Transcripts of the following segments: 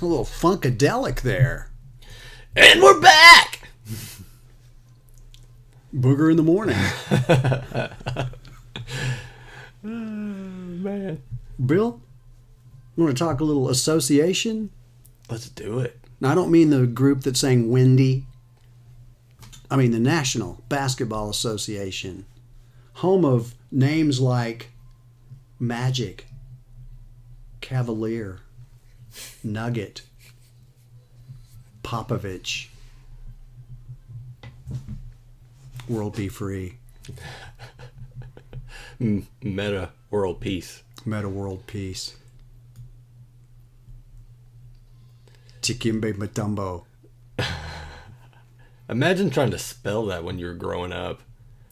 A little funkadelic there. And we're back! Booger in the morning. Man. Bill, you want to talk a little association? Let's do it. Now, I don't mean the group that sang Windy. I mean the National Basketball Association. Home of names like Magic, Cavalier, Nugget, Popovich. World be free. Meta world peace. Meta world peace. Chikimbe Matumbo. Imagine trying to spell that when you were growing up.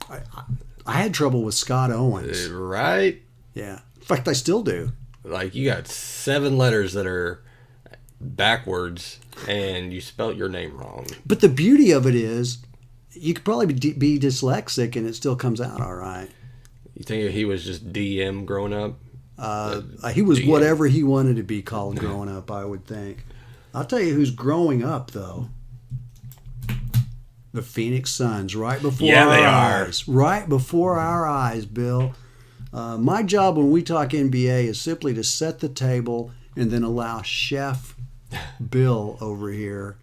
I had trouble with Scott Owens. Right? Yeah. In fact, I still do. Like, you got 7 letters that are backwards, and you spelt your name wrong. But the beauty of it is, you could probably be dyslexic and it still comes out all right. You think he was just DM growing up? He was DM. whatever he wanted to be called growing up, I would think. I'll tell you who's growing up, though. The Phoenix Suns, right before our eyes. Right before our eyes, Bill. My job when we talk NBA is simply to set the table and then allow Chef Bill over here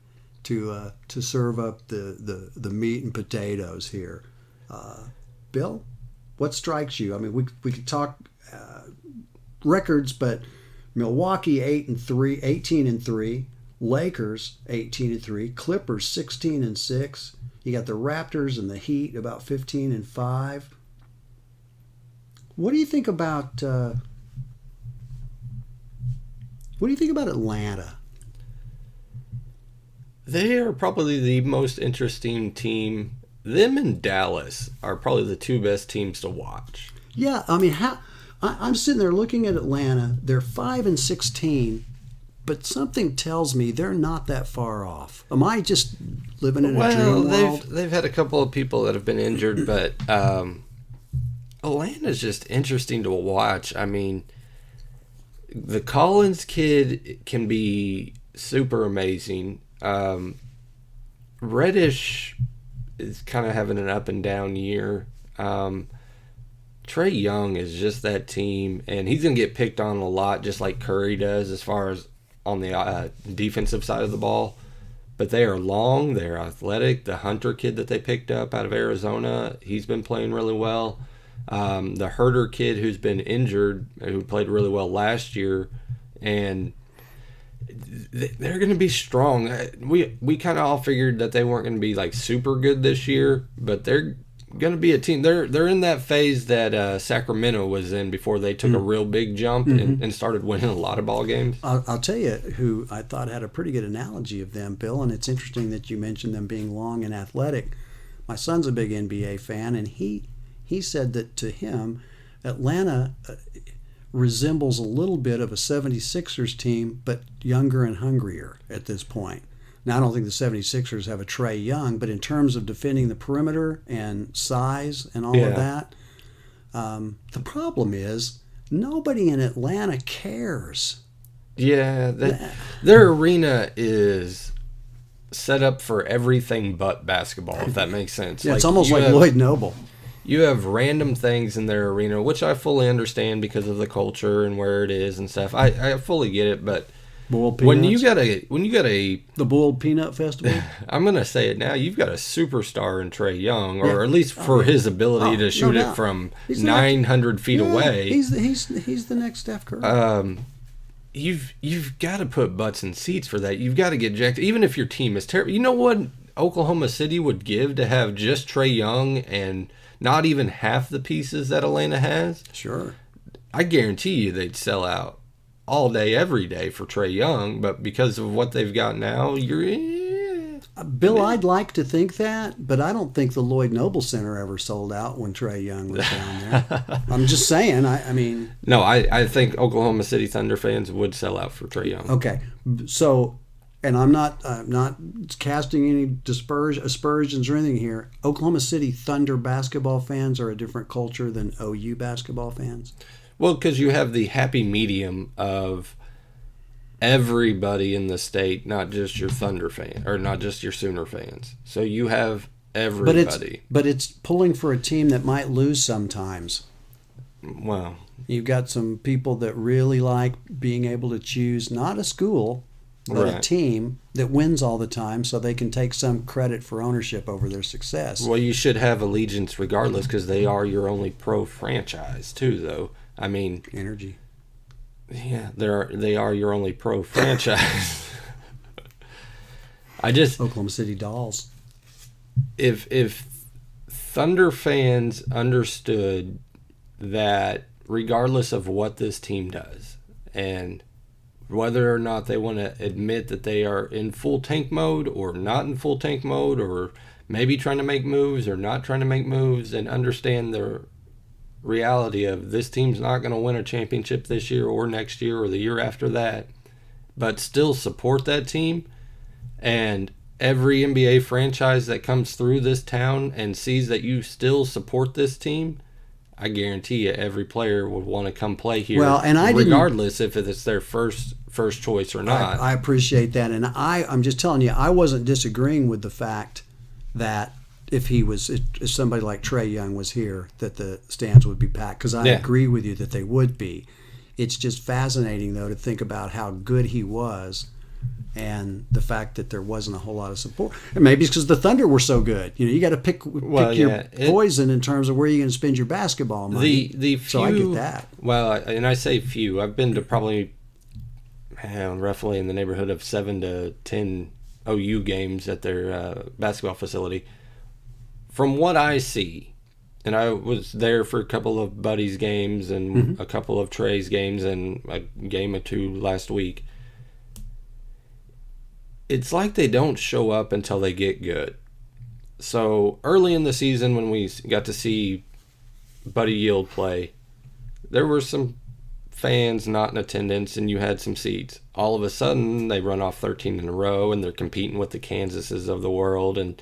to serve up the meat and potatoes here. Bill, what strikes you? I mean, we could talk records, but Milwaukee 18-3, Lakers 18-3, Clippers 16-6. You got the Raptors and the Heat about 15-5. What do you think about Atlanta? They are probably the most interesting team. Them and Dallas are probably the 2 best teams to watch. Yeah, I mean, I'm sitting there looking at Atlanta. They're 5-16, but something tells me they're not that far off. Am I just living in a dream world? They've had a couple of people that have been injured, but Atlanta's just interesting to watch. I mean, the Collins kid can be super amazing. Reddish is kind of having an up and down year. Trey Young is just that team, and he's going to get picked on a lot, just like Curry does, as far as on the defensive side of the ball. But they are long, they're athletic. The Hunter kid that they picked up out of Arizona, he's been playing really well. The Herter kid who's been injured, who played really well last year, and they're going to be strong. We kind of all figured that they weren't going to be like super good this year, but they're going to be a team. They're in that phase that Sacramento was in before they took a real big jump and started winning a lot of ball games. I'll tell you who I thought had a pretty good analogy of them, Bill, and it's interesting that you mentioned them being long and athletic. My son's a big NBA fan, and he said that to him, Atlanta resembles a little bit of a 76ers team, but younger and hungrier at this point. Now, I don't think the 76ers have a Trey Young, but in terms of defending the perimeter and size and all of that, the problem is nobody in Atlanta cares. Yeah, their arena is set up for everything but basketball, if that makes sense. Yeah, it's almost like Lloyd Noble. You have random things in their arena, which I fully understand because of the culture and where it is and stuff. I fully get it, but when you got a the Boiled Peanut Festival, I'm gonna say it now. You've got a superstar in Trey Young, or at least for his ability to shoot it from 900 feet away. He's the next Steph Curry. You've got to put butts in seats for that. You've got to get jacked, even if your team is terrible. You know what Oklahoma City would give to have just Trey Young and not even half the pieces that Atlanta has? Sure. I guarantee you they'd sell out all day, every day for Trey Young, but because of what they've got now, Bill, I'd like to think that, but I don't think the Lloyd Noble Center ever sold out when Trey Young was down there. I'm just saying, I mean... No, I think Oklahoma City Thunder fans would sell out for Trey Young. Okay, so... And I'm not casting any aspersions or anything here. Oklahoma City Thunder basketball fans are a different culture than OU basketball fans. Well, because you have the happy medium of everybody in the state, not just your Thunder fan or not just your Sooner fans. So you have everybody. But it's pulling for a team that might lose sometimes. Well, you've got some people that really like being able to choose not a school, but a team that wins all the time, so they can take some credit for ownership over their success. Well, you should have allegiance regardless because they are your only pro franchise too, though. I mean, energy. Yeah, they are your only pro franchise. Oklahoma City Dolls. If Thunder fans understood that regardless of what this team does and whether or not they want to admit that they are in full tank mode or not in full tank mode or maybe trying to make moves or not trying to make moves and understand the reality of this team's not going to win a championship this year or next year or the year after that, but still support that team. And every NBA franchise that comes through this town and sees that you still support this team, I guarantee you every player would want to come play here, regardless if it's their first choice or not. I appreciate that, and I'm just telling you, I wasn't disagreeing with the fact that if somebody like Trey Young was here, that the stands would be packed, because I agree with you that they would be. It's just fascinating, though, to think about how good he was and the fact that there wasn't a whole lot of support. And maybe it's because the Thunder were so good. You got to pick your poison in terms of where you're going to spend your basketball money. So I get that. Well, and I say few. I've been to probably roughly in the neighborhood of 7 to 10 OU games at their basketball facility. From what I see, and I was there for a couple of Buddy's games and a couple of Trey's games and a game or two last week, it's like they don't show up until they get good. So early in the season when we got to see Buddy Yield play, there were some fans not in attendance and you had some seats. All of a sudden they run off 13 in a row and they're competing with the Kansases of the world, and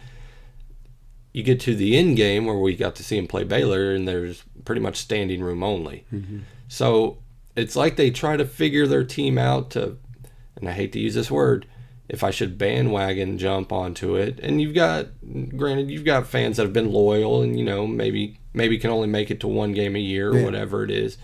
you get to the end game where we got to see him play Baylor and there's pretty much standing room only. So it's like they try to figure their team out to, and I hate to use this word, if I should bandwagon jump onto it. And you've got fans that have been loyal and, maybe can only make it to one game a year or whatever it is.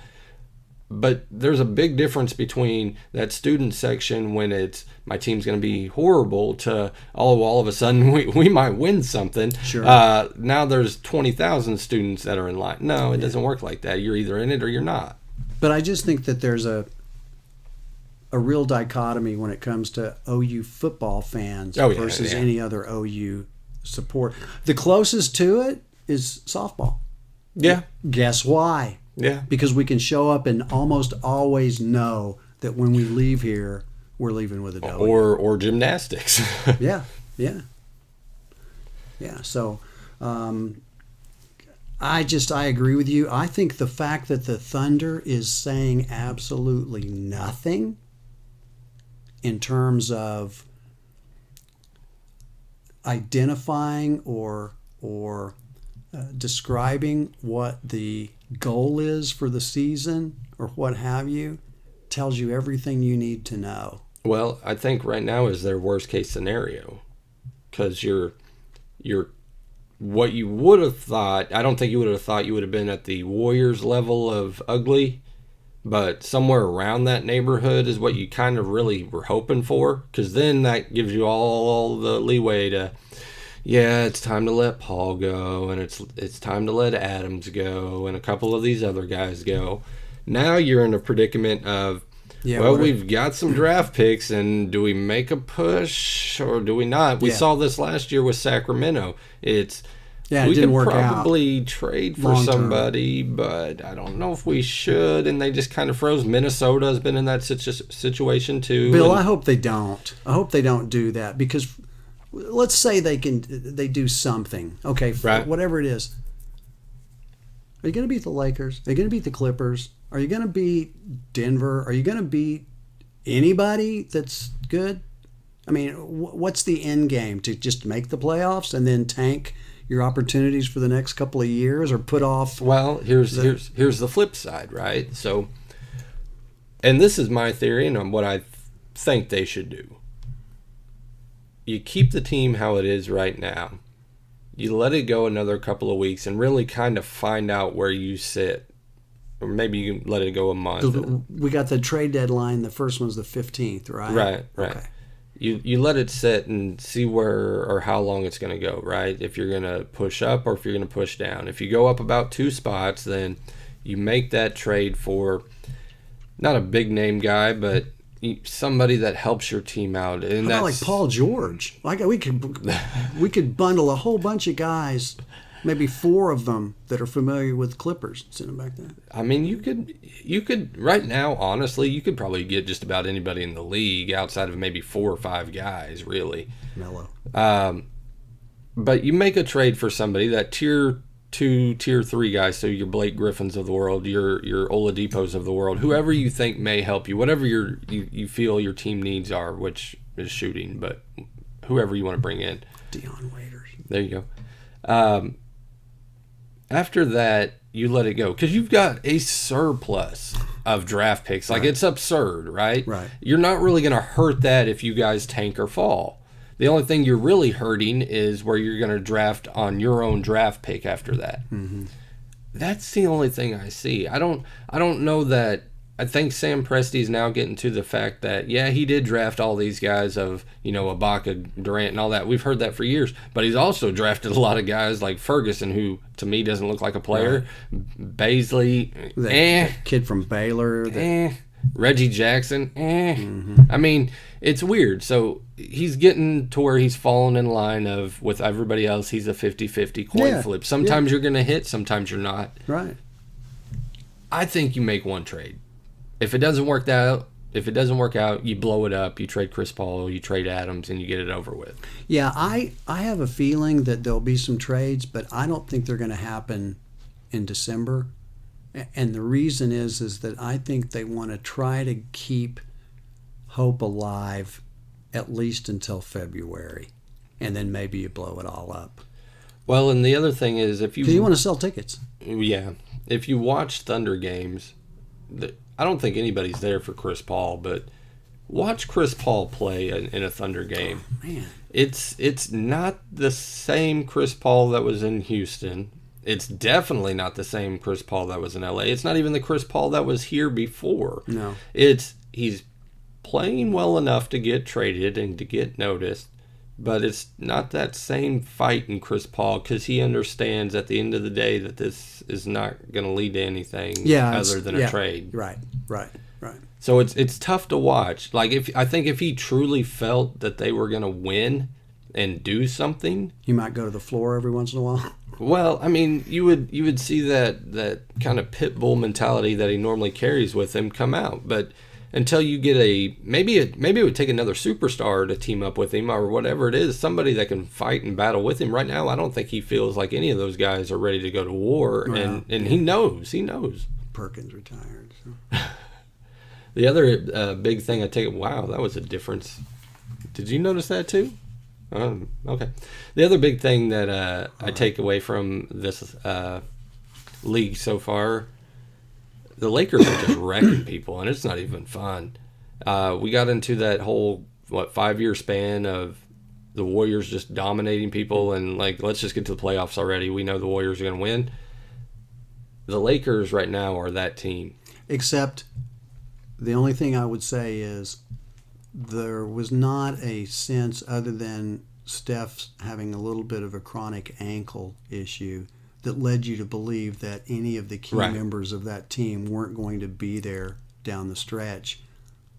But there's a big difference between that student section when it's my team's going to be horrible to, all of a sudden we might win something. Sure. Now there's 20,000 students that are in line. No, it doesn't work like that. You're either in it or you're not. But I just think that there's a real dichotomy when it comes to OU football fans versus any other OU support. The closest to it is softball. Yeah. Guess why? Yeah. Because we can show up and almost always know that when we leave here, we're leaving with a W. Or gymnastics. Yeah. So I agree with you. I think the fact that the Thunder is saying absolutely nothing in terms of identifying or describing what the goal is for the season or what have you tells you everything you need to know. Well, I think right now is their worst case scenario, because you're what you would have thought. I don't think you would have thought you would have been at the Warriors level of ugly, but somewhere around that neighborhood is what you kind of really were hoping for, because then that gives you all the leeway to, it's time to let Paul go, and it's time to let Adams go, and a couple of these other guys go. Now you're in a predicament of, we've got some draft picks, and do we make a push or do we not? We saw this last year with Sacramento. We didn't work out. Probably trade for somebody, but I don't know if we should. And they just kind of froze. Minnesota has been in that situation too. Bill, I hope they don't. I hope they don't do that, because let's say they do something. Okay, whatever it is. Are you going to beat the Lakers? Are you going to beat the Clippers? Are you going to beat Denver? Are you going to beat anybody that's good? I mean, what's the end game? To just make the playoffs and then tank your opportunities for the next couple of years, or put off? Well, here's the flip side, right? So, and this is my theory and what I think they should do. You keep the team how it is right now. You let it go another couple of weeks and really kind of find out where you sit. Or maybe you can let it go a month. We got the trade deadline. The first one's the 15th, right? Right. Okay. You let it sit and see where or how long it's going to go, right? If you're going to push up or if you're going to push down. If you go up about 2 spots, then you make that trade for not a big name guy, but somebody that helps your team out. And that's like Paul George. Like we could bundle a whole bunch of guys, maybe 4 of them that are familiar with Clippers, send them back there. I mean, you could right now, honestly, you could probably get just about anybody in the league outside of maybe 4 or 5 guys, really. Mellow. But you make a trade for somebody, that tier 2, tier 3 guys, so your Blake Griffins of the world, your Oladipos of the world, whoever you think may help you, whatever you feel your team needs are, which is shooting, but whoever you want to bring in. Dion Waiters. There you go. After that, you let it go because you've got a surplus of draft picks. Like, it's absurd, right? Right. You're not really going to hurt that if you guys tank or fall. The only thing you're really hurting is where you're going to draft on your own draft pick after that. Mm-hmm. That's the only thing I see. I don't know that. I think Sam Presti's now getting to the fact that, yeah, he did draft all these guys of, Ibaka, Durant, and all that. We've heard that for years. But he's also drafted a lot of guys like Ferguson, who, to me, doesn't look like a player. Right. Baisley, that kid from Baylor. Reggie Jackson, Mm-hmm. I mean, it's weird. So he's getting to where he's fallen in line with everybody else. He's a 50-50 coin flip. Sometimes you're going to hit, sometimes you're not. Right. I think you make one trade. If it doesn't work out, you blow it up. You trade Chris Paul, you trade Adams, and you get it over with. Yeah, I have a feeling that there'll be some trades, but I don't think they're going to happen in December. And the reason is that I think they want to try to keep hope alive at least until February, and then maybe you blow it all up. Well, and the other thing is, if you want to sell tickets. Yeah, if you watch Thunder games, I don't think anybody's there for Chris Paul, but watch Chris Paul play in a Thunder game. Oh, man. It's not the same Chris Paul that was in Houston. It's definitely not the same Chris Paul that was in LA. It's not even the Chris Paul that was here before. No. He's playing well enough to get traded and to get noticed, but it's not that same fight in Chris Paul because he understands at the end of the day that this is not going to lead to anything other than a trade. Right. So it's tough to watch. Like, I think if he truly felt that they were going to win and do something, he might go to the floor every once in a while. Well, I mean, you would see that kind of pit bull mentality that he normally carries with him come out. But until you get maybe it would take another superstar to team up with him or whatever it is, somebody that can fight and battle with him. Right now, I don't think he feels like any of those guys are ready to go to war, and he knows. Perkins retired. So. The other big thing I take, wow, that was a difference. Did you notice that too? Okay. The other big thing that I take away from this league so far, the Lakers are just wrecking people, and it's not even fun. We got into that whole 5-year span of the Warriors just dominating people, and let's just get to the playoffs already. We know the Warriors are going to win. The Lakers right now are that team. Except the only thing I would say is there was not a sense, other than Steph's having a little bit of a chronic ankle issue, that led you to believe that any of the key members of that team weren't going to be there down the stretch.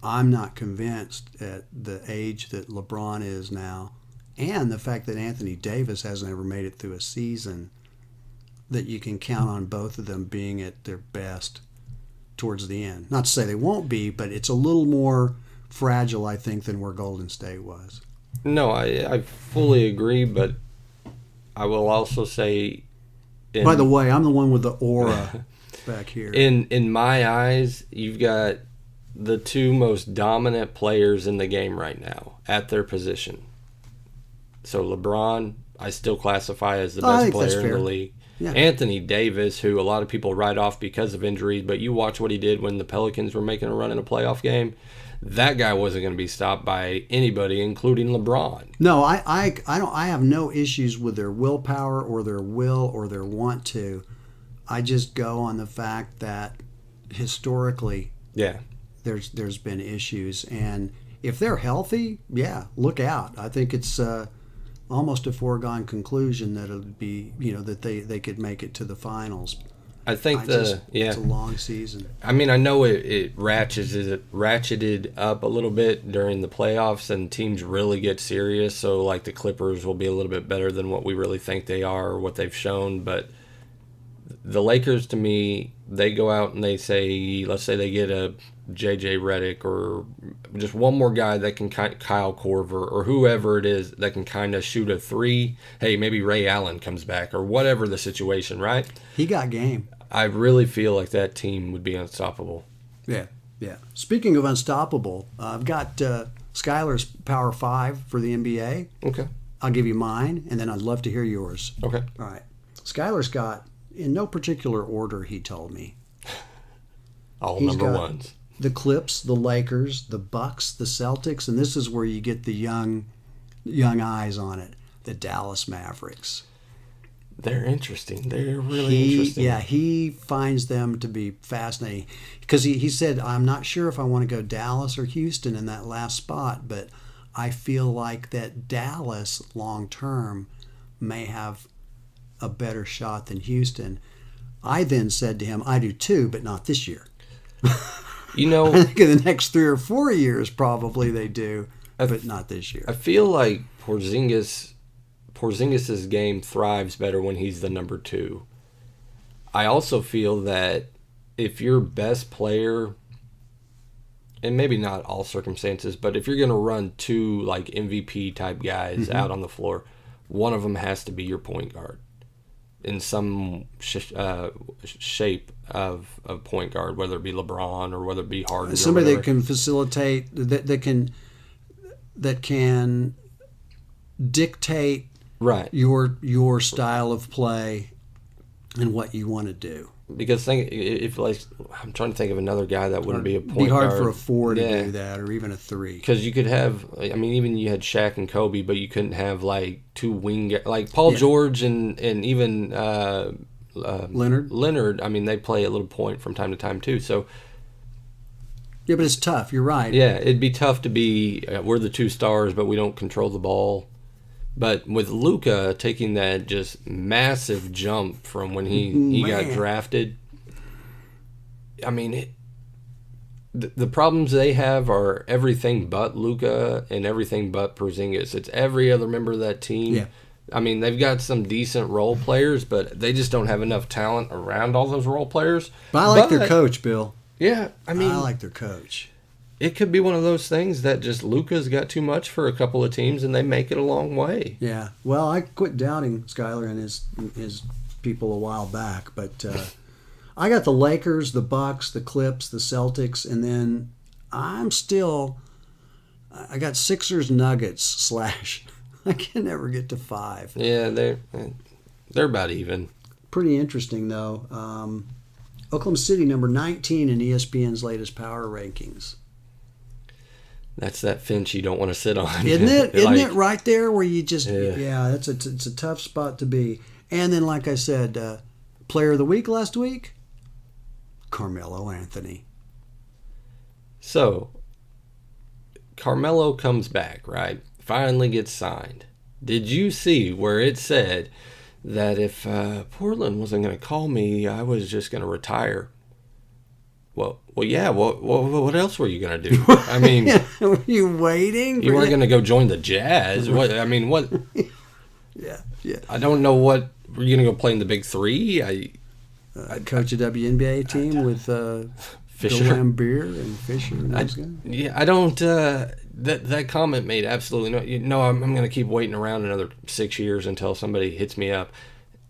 I'm not convinced at the age that LeBron is now, and the fact that Anthony Davis hasn't ever made it through a season, that you can count on both of them being at their best towards the end. Not to say they won't be, but it's a little more fragile, I think, than where Golden State was. No, I fully agree, but I will also say... By the way, I'm the one with the aura back here. In my eyes, you've got the 2 most dominant players in the game right now at their position. So LeBron, I still classify as the best player in the league. Yeah. Anthony Davis, who a lot of people write off because of injuries, but you watch what he did when the Pelicans were making a run in a playoff game. that guy wasn't going to be stopped by anybody, including LeBron. No, I don't. I have no issues with their willpower or their will or their want to. I just go on the fact that historically, there's been issues, and if they're healthy, look out. I think it's almost a foregone conclusion that it'll be, that they could make it to the finals. I think it's a long season. I mean, I know it ratcheted up a little bit during the playoffs, and teams really get serious. So, like, the Clippers will be a little bit better than what we really think they are or what they've shown. But the Lakers, to me, they go out and they say, let's say they get a J.J. Redick or just one more guy that can Kyle Korver or whoever it is that can kind of shoot a three. Hey, maybe Ray Allen comes back or whatever the situation, right? He got game. I really feel like that team would be unstoppable. Yeah. Speaking of unstoppable, I've got Skylar's Power 5 for the NBA. Okay. I'll give you mine, and then I'd love to hear yours. Okay. All right. Skylar's got, in no particular order, he told me. All number ones. The Clips, the Lakers, the Bucks, the Celtics, and this is where you get the young eyes on it, the Dallas Mavericks. They're interesting. They're really interesting. Yeah, he finds them to be fascinating because he said, I'm not sure if I want to go Dallas or Houston in that last spot, but I feel like that Dallas long term may have a better shot than Houston. I then said to him, I do too, but not this year. I think in the next 3 or 4 years probably they do, but not this year. I feel like Porzingis' game thrives better when he's the number 2. I also feel that if your best player, and maybe not all circumstances, but if you're going to run 2 like MVP type guys out on the floor, one of them has to be your point guard in some shape of point guard, whether it be LeBron or whether it be Harden. Somebody that can facilitate, that can dictate your style of play and what you want to do. Because I'm trying to think of another guy that wouldn't be a point guard. It'd be hard for a 4 to do that, or even a 3. Because you could have, even you had Shaq and Kobe, but you couldn't have like 2 wing, like Paul George and even Leonard. I mean, they play a little point from time to time too. So yeah, but it's tough. You're right. Yeah, it'd be tough to be. We're the 2 stars, but we don't control the ball. But with Luka taking that just massive jump from when he got drafted, I mean, the problems they have are everything but Luka and everything but Porzingis. It's every other member of that team. Yeah. I mean, they've got some decent role players, but they just don't have enough talent around all those role players. But I like their coach, Bill. Yeah, I like their coach. It could be one of those things that just Luka's got too much for a couple of teams, and they make it a long way. Yeah. Well, I quit doubting Skylar and his people a while back, but I got the Lakers, the Bucks, the Clips, the Celtics, and then I got Sixers, Nuggets / I can never get to 5. Yeah, they're about even. Pretty interesting though. Oklahoma City number 19 in ESPN's latest power rankings. That's that fence you don't want to sit on. Isn't it? Isn't it right there where you just... Yeah, it's a tough spot to be. And then, like I said, player of the week last week, Carmelo Anthony. So, Carmelo comes back, right? Finally gets signed. Did you see where it said that if Portland wasn't going to call me, I was just going to retire? Well, yeah. What else were you going to do? I mean, were you waiting? You weren't going to go join the Jazz. What? I mean, what? Yeah. I don't know what. Were you going to go play in the Big Three? I coach a WNBA team with Fisher, Lambeer and Fisher. And those guys. Yeah, I don't. That comment made absolutely no. I'm going to keep waiting around another 6 years until somebody hits me up.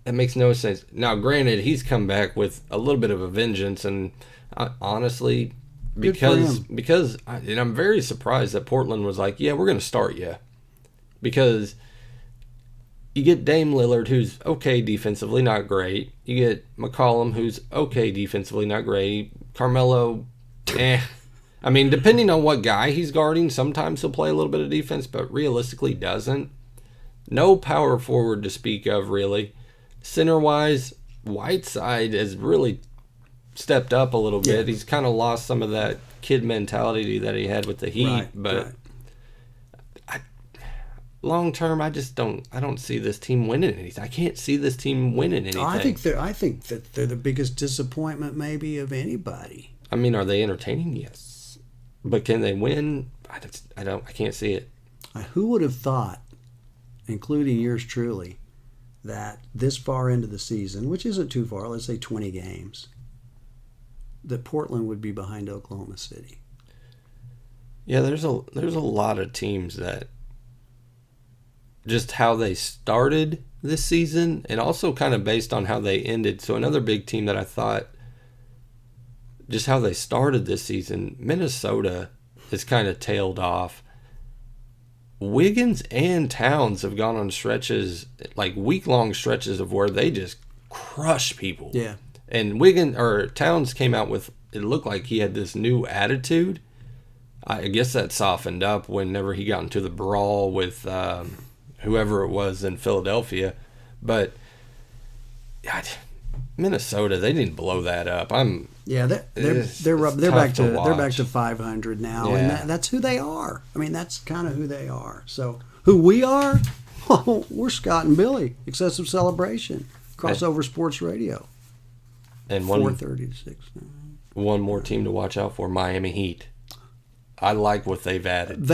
That makes no sense. Now, granted, he's come back with a little bit of a vengeance, and honestly, because I'm very surprised that Portland was like, yeah, we're going to start you, because you get Dame Lillard, who's okay defensively, not great. You get McCollum, who's okay defensively, not great. Carmelo, I mean, depending on what guy he's guarding, sometimes he'll play a little bit of defense, but realistically doesn't. No power forward to speak of, really. Center-wise, Whiteside has really stepped up a little bit. He's kind of lost some of that kid mentality that he had with the Heat, but long term, I don't see this team winning anything. I can't see this team winning anything. I think that they're the biggest disappointment maybe of anybody. I mean, are they entertaining? Yes, but can they win? I can't see it. Who would have thought, including yours truly, that this far into the season, which isn't too far, let's say 20 games, that Portland would be behind Oklahoma City? Yeah, there's a lot of teams that just how they started this season and also kind of based on how they ended. So another big team that I thought just how they started this season, Minnesota has kind of tailed off. Wiggins and Towns have gone on stretches, like week-long stretches of where they just crush people. Yeah. And Towns came out with, it looked like he had this new attitude. I guess that softened up whenever he got into the brawl with whoever it was in Philadelphia. But God, Minnesota, they didn't blow that up. They're back to 500 now, and that's who they are. I mean, that's kind of who they are. So who we are? Oh, we're Scott and Billy. Excessive Celebration, Crossover Sports Radio. And 4:30 to 6. One more team to watch out for: Miami Heat. I like what they've added.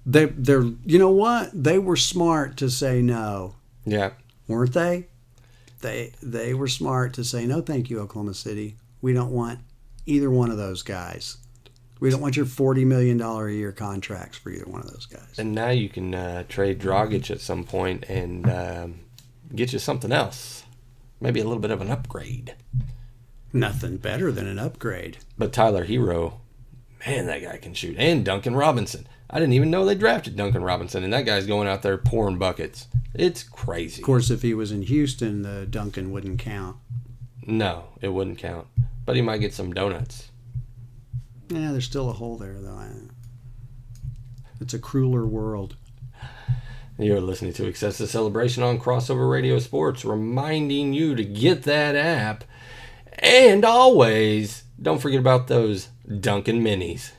They're you know what? They were smart to say no. Yeah. Weren't they? They were smart to say no, thank you, Oklahoma City. We don't want either one of those guys. We don't want your $40 million a year contracts for either one of those guys. And now you can trade Dragic at some point and get you something else. Maybe a little bit of an upgrade. Nothing better than an upgrade. But Tyler Hero, man, that guy can shoot. And Duncan Robinson. I didn't even know they drafted Duncan Robinson, and that guy's going out there pouring buckets. It's crazy. Of course, if he was in Houston, the Duncan wouldn't count. No, it wouldn't count. But he might get some donuts. Yeah, there's still a hole there, though. It's a crueler world. You're listening to Excessive Celebration on Crossover Radio Sports, reminding you to get that app. And always, don't forget about those Dunkin' Minis.